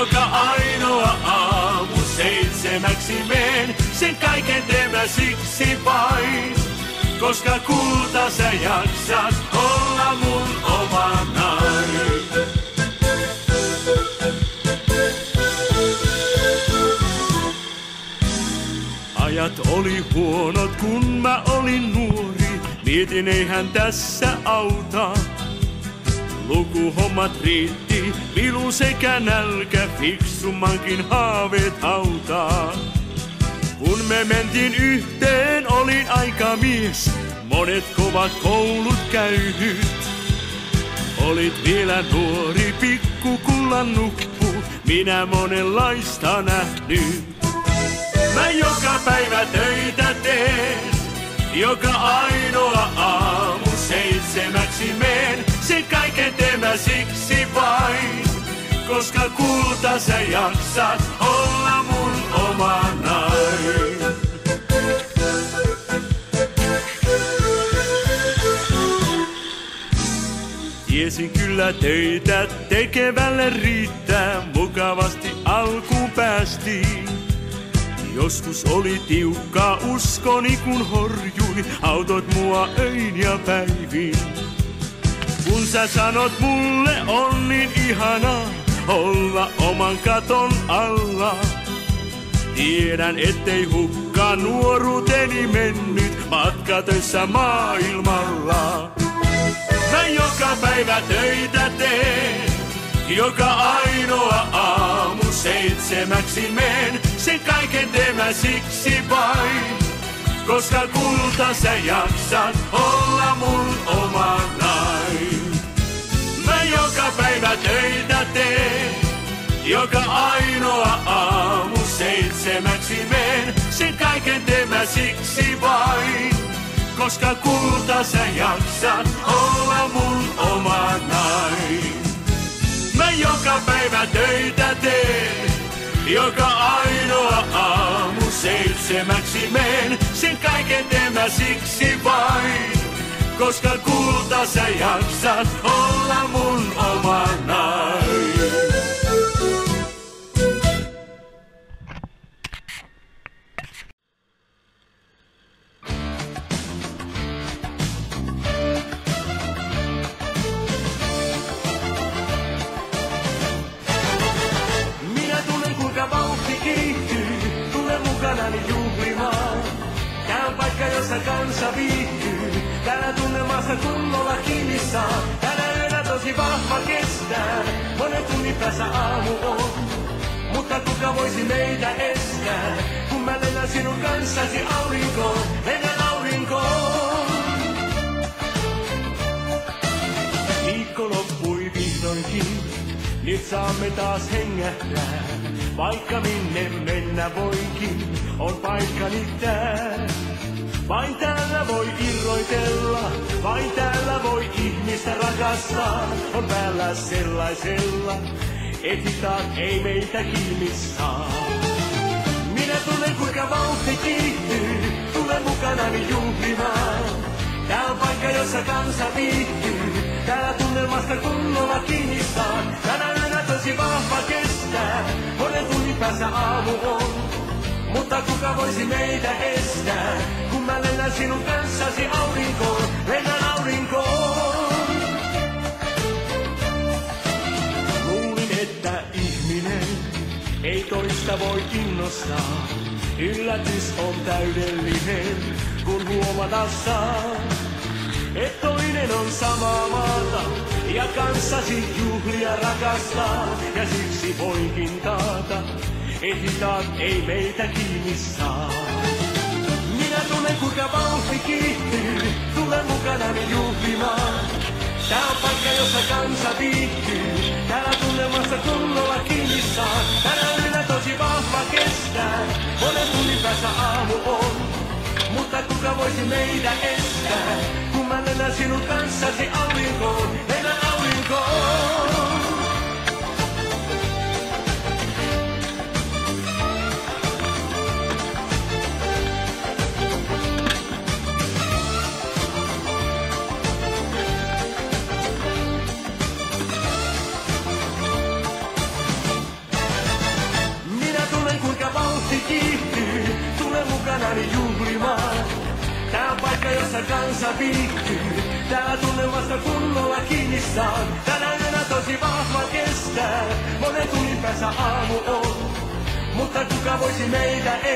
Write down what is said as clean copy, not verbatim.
Joka ainoa aamu 7:00 meen, sen kaiken teemä siksi vain. Koska kulta sä jaksat olla mun oma nainen. Ajat oli huonot, kun mä olin nuori. Mietin, eihän tässä auta. Lukuhommat riitti, vilu sekä nälkä, fiksummankin haaveet hautaa. Kun me mentiin yhteen, olin aikamies, monet kovat koulut käynyt. Olit vielä nuori, pikkukullan nuppu, minä monenlaista nähnyt. Mä joka päivä töitä teen, joka ainoa aamu 7:00 meen. Se kaiken teemä siksi vain, koska kulta sä jaksat olla mun oma nainen. Tiesin kyllä töitä tekevälle riittää, mukavasti alkuun päästiin. Joskus oli tiukkaa uskoni kun horjuin, autot mua öin ja päivin. Kun sä sanot mulle on niin ihanaa olla oman katon alla. Tiedän ettei hukkaan nuoruuteni mennyt matkatöissä maailmalla. Mä joka päivä töitä teen, joka ainoa aamu 7:00 meen. Sen kaiken teemä siksi vain, koska kulta sä jaksat olla mun oma nainen. Mä joka päivä töitä teen, joka ainoa aamu 7:00 meen. Sen kaiken teemä siksi vain, koska kulta sä jaksat olla mun oma nainen. Mä joka päivä töitä teen, joka ainoa aamu 7:00 meen. Sen kaiken teemä siksi vain, koska kulta sä jaksat olla mun oma nainen. Jossa kansa viihtyy, täällä tunnelmassa kunnolla kiinni saa. Täällä yöllä tosi vahva kestää, monen tunnin päässä aamu on. Mutta kuka voisi meitä estää, kun mä lennän sinun kanssasi aurinkoon, lennän aurinkoon. Viikko loppui vihdoinkin, nyt saamme taas hengähtää. Vaikka minne mennä voinkin, on paikkani tää. Vain täällä voi irroitella, vain täällä voi ihmistä rakastaa. On päällä sellaisella, et hitaat ei meitä kiinni saa. Minä tunnen kuinka vauhti kiihtyy, tule mukanani juhlimaan. Tää on paikka jossa kansa viihtyy, täällä tunnelmasta kunnolla kiinni saa. Tänä yönä tosi vahva kestää, monen tunnin päässä aamu on. Mutta kuka voisi meitä estää, kun mä lennän sinun kanssasi aurinkoon, lennän aurinkoon. Luulin, että ihminen ei toista voi innostaa. Yllätys on täydellinen, kun huomata saa, et toinen on samaa maata ja kanssasi juhlia rakastaa. Ja siksi voinkin taata, et hitaat ei meitä kiinni saa. Minä tunnen kuinka vauhti kiihtyy, tule mukanani juhlimaan. Tää on paikka jossa kansa viihtyy, täällä tunnelmassa kunnolla kiinni saa. Tänä yönä tosi vahva kestää, monen tunnin päässä aamu on. Mutta kuka voisi meitä estää, kun mä lennän sinun kanssasi aurinkoon, lennän aurinkoon. vessa kansa viihtyy. Täällä tunnelmasta kunnolla kiinni saan. Tänä yönä tosi vahva kestää. Monen tunnin päässä aamu on. Mutta kuka voisi meitä estää?